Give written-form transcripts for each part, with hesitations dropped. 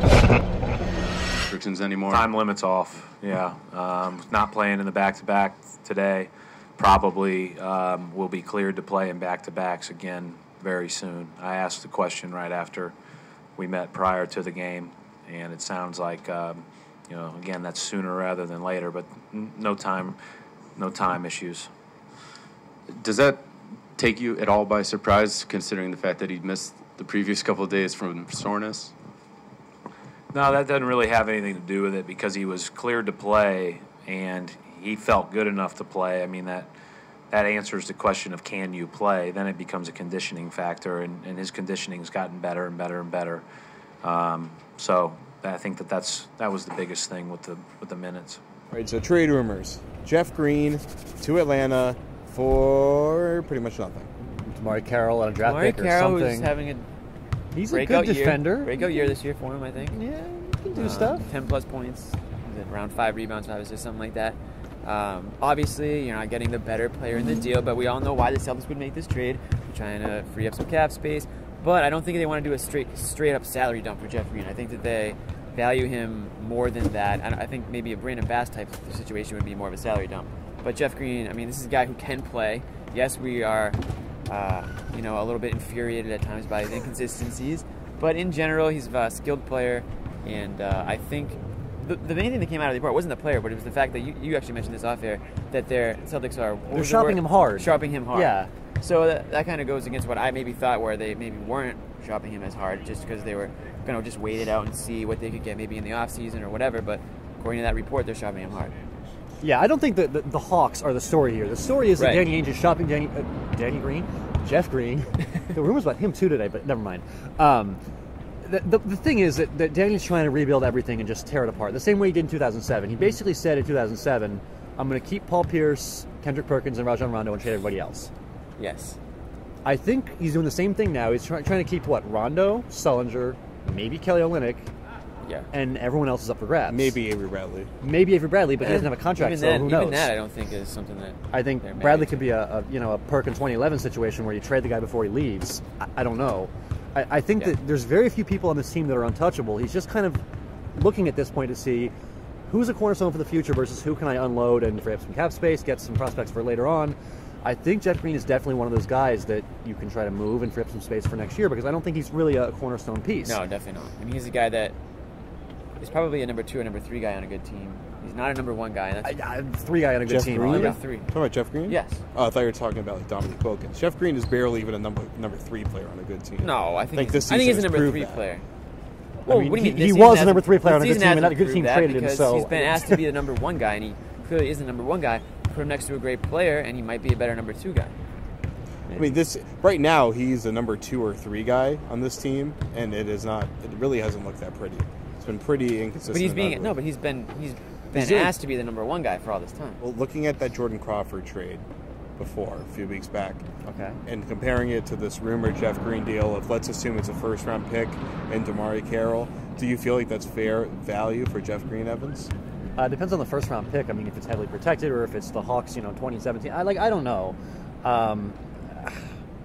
restrictions anymore? Time limits off, yeah. Not playing in the back-to-back today. Probably will be cleared to play in back-to-backs again very soon. I asked the question right after we met prior to the game, and it sounds like, you know, again, that's sooner rather than later, but no time issues. Does that take you at all by surprise, considering the fact that he missed the previous couple of days from soreness? No, that doesn't really have anything to do with it because he was cleared to play and he felt good enough to play. I mean, that answers the question of can you play. Then it becomes a conditioning factor, and his conditioning's gotten better and better and better. So I think that was the biggest thing with the minutes. All right, so trade rumors. Jeff Green to Atlanta for pretty much nothing. Damari Carroll on a draft pick or Carroll something. Who's having a He's a good defender. Breakout year this year for him, I think. Yeah, he can do stuff. 10-plus points, around 5 rebounds, obviously, something like that. Obviously, you're not getting the better player in the deal, but we all know why the Celtics would make this trade. They're trying to free up some cap space. But I don't think they want to do a straight-up salary dump for Jeff Green. I think that they value him more than that. I think maybe a Brandon Bass type of situation would be more of a salary dump. But Jeff Green, I mean, this is a guy who can play. Yes, we are, you know, a little bit infuriated at times by his inconsistencies. But in general, he's a skilled player. And I think the main thing that came out of the report wasn't the player, but it was the fact that you actually mentioned this off air, that their Celtics are... They're shopping him hard. Shopping him hard. Yeah. So that kind of goes against what I maybe thought, where they maybe weren't shopping him as hard just because they were going to just wait it out and see what they could get maybe in the offseason or whatever. But according to that report, they're shopping him hard. Yeah, I don't think that the Hawks are the story here. The story is that Danny Ainge is shopping Danny Green? Jeff Green. The rumors about him too today, but never mind. The thing is that Danny's trying to rebuild everything and just tear it apart. The same way he did in 2007. He basically said in 2007, I'm going to keep Paul Pierce, Kendrick Perkins, and Rajon Rondo and trade everybody else. Yes. I think he's doing the same thing now. He's trying to keep, Rondo, Sullinger, maybe Kelly Olynyk, and everyone else is up for grabs. Maybe Avery Bradley. Maybe Avery Bradley, but he doesn't have a contract, so who knows? Even that I don't think is something that... I think Bradley could be a Perkins 2011 situation where you trade the guy before he leaves. I don't know. I think that there's very few people on this team that are untouchable. He's just kind of looking at this point to see who's a cornerstone for the future versus who can I unload and free up some cap space, get some prospects for later on. I think Jeff Green is definitely one of those guys that you can try to move and free up some space for next year because I don't think he's really a cornerstone piece. No, definitely not. I mean, he's a guy that is probably a number 2 or number 3 guy on a good team. He's not a number 1 guy. And that's 3 guy on a good team. Green? Number 3. Talking about Jeff Green? Yes. Oh, I thought you were talking about Dominique Wilkins. Jeff Green is barely even a number 3 player on a good team. No, I think he's a number 3 player. Well, I mean, he was a number 3 player on a good team, and not a good team traded him. So he's been asked to be the number 1 guy, and he clearly is the number 1 guy. Put him next to a great player, and he might be a better number 2 guy. I mean, right now he's a number 2 or 3 guy on this team, and it really hasn't looked that pretty. It's been pretty inconsistent. But he's been asked to be the number 1 guy for all this time. Well, looking at that Jordan Crawford trade before, a few weeks back, and comparing it to this rumored Jeff Green deal of, let's assume it's a first-round pick and Damari Carroll, do you feel like that's fair value for Jeff Green, Evans? Depends on the first-round pick. I mean, if it's heavily protected or if it's the Hawks, 2017. I don't know.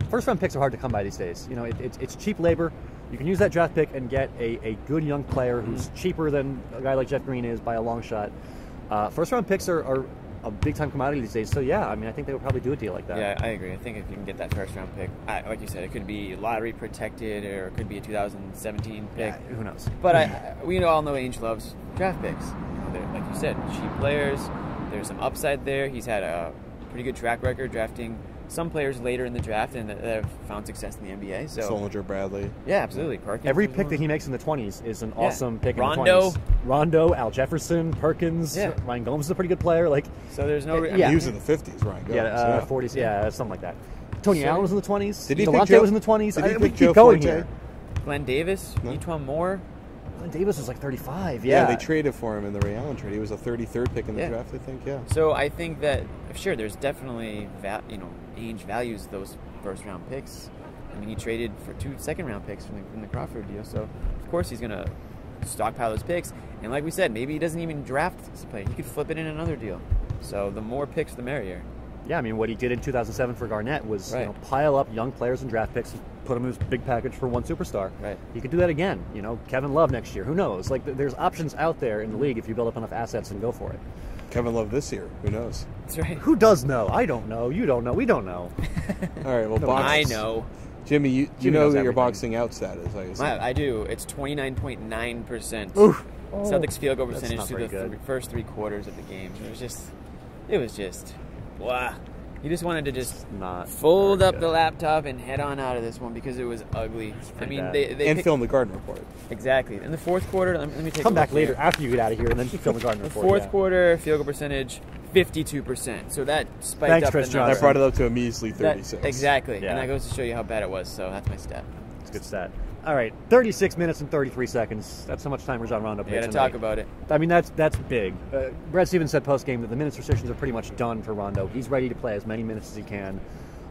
First-round picks are hard to come by these days. It's cheap labor. You can use that draft pick and get a good young player who's cheaper than a guy like Jeff Green is by a long shot. First-round picks are a big-time commodity these days. So, yeah, I mean, I think they would probably do a deal like that. Yeah, I agree. I think if you can get that first-round pick, like you said, it could be lottery protected or it could be a 2017 pick. Yeah, who knows? But we all know Ainge loves draft picks. Like you said, cheap players. There's some upside there. He's had a pretty good track record drafting some players later in the draft and that have found success in the NBA. So Sullinger, Bradley. Yeah, absolutely. Perkins. Every pick that he makes in the 20s is an awesome pick Rondo. in the 20s. Rondo, Al Jefferson, Perkins. Yeah. Ryan Gomes is a pretty good player. So there's no... He was in the 50s, Ryan Gomes. Yeah, 40s, something like that. Tony Allen was in the 20s. Did he Delonte pick Joe? Was in the 20s. Did he we pick Joe keep going Forte? here. Glenn Davis, Etuan Moore. Glenn Davis was like 35, Yeah, they traded for him in the Ray Allen trade. He was a 33rd pick in the draft, I think, So I think that, sure, there's definitely, Ainge values those first-round picks. I mean, he traded for 2 second-round picks from the Crawford deal, so of course he's going to stockpile those picks. And like we said, maybe he doesn't even draft this player. He could flip it in another deal. So the more picks, the merrier. Yeah, I mean, what he did in 2007 for Garnett was Right. you know, pile up young players and draft picks and put them in this big package for one superstar. Right. He could do that again. You know, Kevin Love next year. Who knows? Like, there's options out there in the league if you build up enough assets and go for it. Kevin Love this year. Who knows? That's right. Who does know? I don't know. You don't know. We don't know. All right. Well, No, I boxing. know. Jimmy, you Jimmy know knows that your everything. boxing out status. I guess. I do. It's 29.9%. Oof. Celtics field goal That's percentage not through very the good. first 3 quarters of the game. It was just, wow. You just wanted to just Not fold very up good. the laptop and head on out of this one because it was ugly. I pretty mean, bad. they And picked- film the Garden Report. exactly. In the fourth quarter, let me take Come a back look later here. after you get out of here and then film the Garden The Report. fourth yeah. quarter field goal percentage, 52%. So that spiked Thanks, up Chris the Johnson. number. That brought it up to a measly That- 36. exactly. Yeah. And that goes to show you how bad it was. So that's my stat. It's a good stat. All right, 36 minutes and 33 seconds. That's how much time Rajon Rondo You played got to tonight. talk about it. I mean, that's big. Brad Stevens said post-game that the minutes restrictions are pretty much done for Rondo. He's ready to play as many minutes as he can.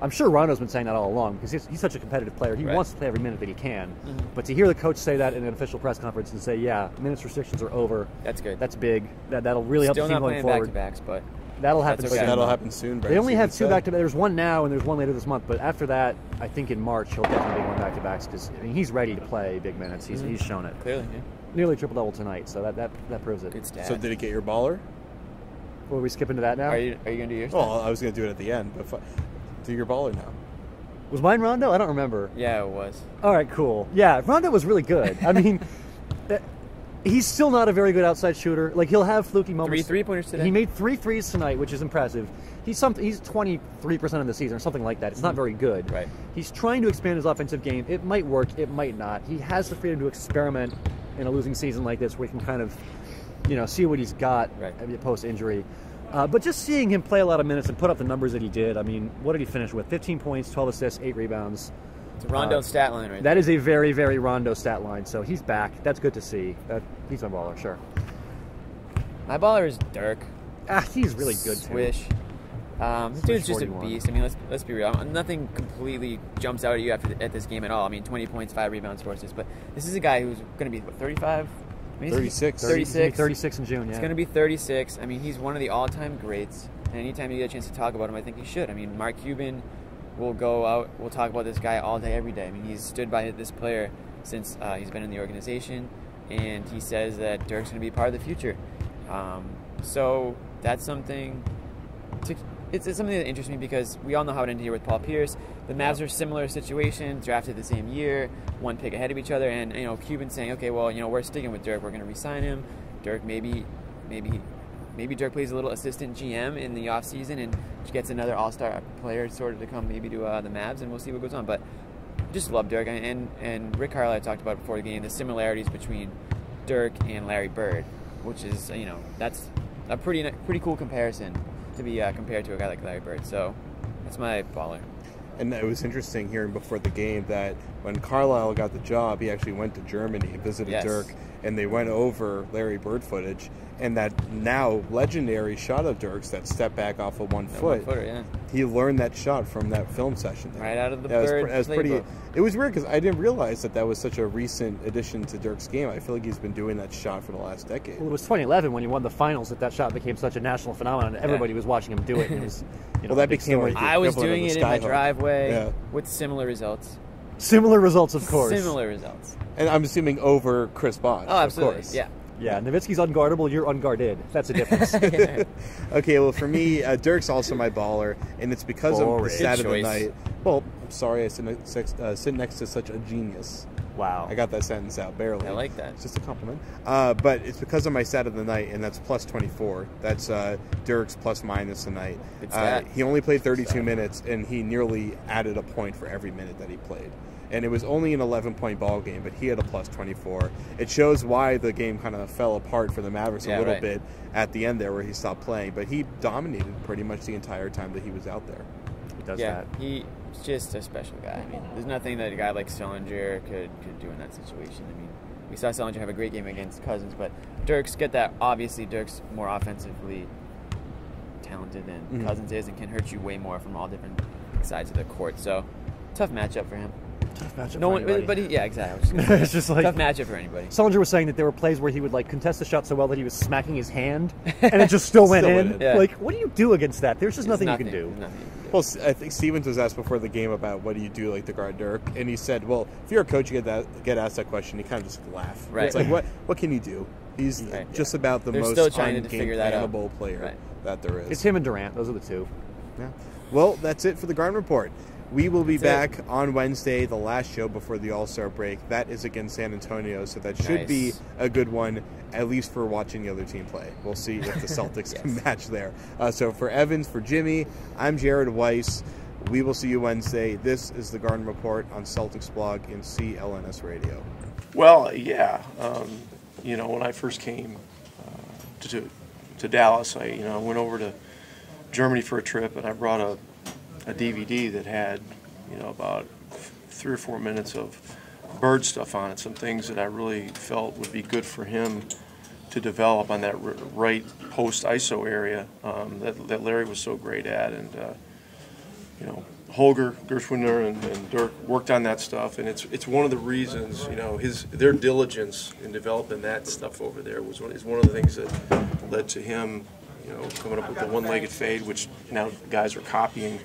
I'm sure Rondo's been saying that all along because he's such a competitive player. He Right. wants to play every minute that he can. But to hear the coach say that in an official press conference and say, yeah, minutes restrictions are over, That's good. that's big. That'll really help Still the team not going playing forward. back-to-backs, but That'll happen That's soon. okay. That'll happen soon. They only have Stevens 2 said. back-to-back. There's one now and there's one later this month. But after that, I think in March he'll definitely be going back-to-backs because I mean, he's ready to play big minutes. He's shown it. clearly, yeah. Nearly triple-double tonight, so that proves it. Good stat. So did it get your baller? Will we skip into that now? Are you going to do yours? Well, I was going to do it at the end, but do your baller now. Was mine Rondo? I don't remember. Yeah, it was. All right, cool. Yeah, Rondo was really good. I mean, he's still not a very good outside shooter. Like, he'll have fluky moments. 3 3-pointers today. He made 3 threes tonight, which is impressive. He's 23% of the season or something like that. It's not very good. Right. He's trying to expand his offensive game. It might work. It might not. He has the freedom to experiment in a losing season like this where he can kind of, see what he's got post-injury. But just seeing him play a lot of minutes and put up the numbers that he did, I mean, what did he finish with? 15 points, 12 assists, 8 rebounds. It's a Rondo stat line right That is a very, very Rondo stat line. So he's back. That's good to see. He's my baller, sure. there. My baller is Dirk. He's really good, too. Swish. This dude's just a 41. beast. I mean, let's be real. Nothing completely jumps out at you at this game at all. I mean, 20 points, 5 rebounds, 4 assists. But this is a guy who's going to be, 35? I mean, 36. 36. 36 in June, yeah. He's going to be 36. I mean, he's one of the all-time greats. And anytime you get a chance to talk about him, I think you should. I mean, Mark Cuban will go out. We'll talk about this guy all day, every day. I mean, he's stood by this player since he's been in the organization. And he says that Dirk's going to be part of the future. So that's something it's something that interests me because we all know how it ended here with Paul Pierce. The Mavs are similar situation, drafted the same year, 1 pick ahead of each other, and Cuban saying, okay, well, we're sticking with Dirk, we're going to re-sign him. Dirk maybe Dirk plays a little assistant GM in the offseason and gets another all-star player sort of to come maybe to the Mavs, and we'll see what goes on. But just love Dirk, and Rick Carlisle talked about before the game the similarities between Dirk and Larry Bird, which is that's a pretty cool comparison to be compared to a guy like Larry Bird. So that's my baller. And it was interesting hearing before the game that when Carlisle got the job, he actually went to Germany and visited Yes. Dirk, and they went over Larry Bird footage. And that now legendary shot of Dirk's, that step back off of 1 foot, One-footer, yeah. he learned that shot from that film session. There. Right out of the That was Bird that was pretty. playbook. It was weird because I didn't realize that was such a recent addition to Dirk's game. I feel like he's been doing that shot for the last decade. Well, it was 2011 when he won the finals that shot became such a national phenomenon. Everybody was watching him do it. And it was, Well, that a big became story. like the I was equivalent of doing the it in my skyhook. driveway Yeah. with similar results. Similar results, of course. Similar results. And I'm assuming over Chris Bosh. Oh, absolutely. Of course. Yeah. Yeah, Nowitzki's unguardable, you're unguarded. That's a difference. Okay, well, for me, Dirk's also my baller, and it's because of the Boring. stat of the Good choice. night. Well, I'm sorry, I sit next to such a genius. Wow. I got that sentence out barely. I like that. It's just a compliment. But it's because of my stat of the night, and that's plus 24. That's Dirk's plus minus tonight. Good stat. He only played 32 minutes, and he nearly added a point for every minute that he played. And it was only an 11-point ball game, but he had a plus 24. It shows why the game kind of fell apart for the Mavericks a little right. bit at the end there where he stopped playing. But he dominated pretty much the entire time that he was out there. He does Yeah, that. he's just a special guy. I mean, there's nothing that a guy like Sullinger could do in that situation. I mean, we saw Sullinger have a great game against Cousins, but Dirk's get that. Obviously, Dirk's more offensively talented than Cousins is and can hurt you way more from all different sides of the court. So, tough matchup for him. Tough matchup No for one, anybody. but yeah, exactly. It's just like tough matchup for anybody. Sullinger was saying that there were plays where he would like contest the shot so well that he was smacking his hand, and it just still went in. Yeah. Like, what do you do against that? There's just nothing you can do. Nothing you can do. Well, I think Stevens was asked before the game about what do you do like to guard Dirk, and he said, "Well, if you're a coach, you get asked that question, you kind of just laugh. Right. It's like, what can you do? He's Right. just about the They're most still trying to figure that out. ungameable player Right. that there is. It's him and Durant. Those are the two. Yeah. Well, that's it for the Garden Report. We will be That's back on Wednesday, the last show before the All-Star break. That is against San Antonio, so that should Nice. be a good one, at least for watching the other team play. We'll see if the Celtics Yes. can match there. So for Evans, for Jimmy, I'm Jared Weiss. We will see you Wednesday. This is the Garden Report on Celtics Blog and CLNS Radio. Well, yeah. When I first came to Dallas, I went over to Germany for a trip, and I brought a DVD that had, about 3 or 4 minutes of Bird stuff on it, some things that I really felt would be good for him to develop on that right post ISO area that Larry was so great at, and Holger, Gershwiner, and Dirk worked on that stuff, and it's one of the reasons, their diligence in developing that stuff over there is one of the things that led to him, coming up with the one-legged fade, which now guys are copying.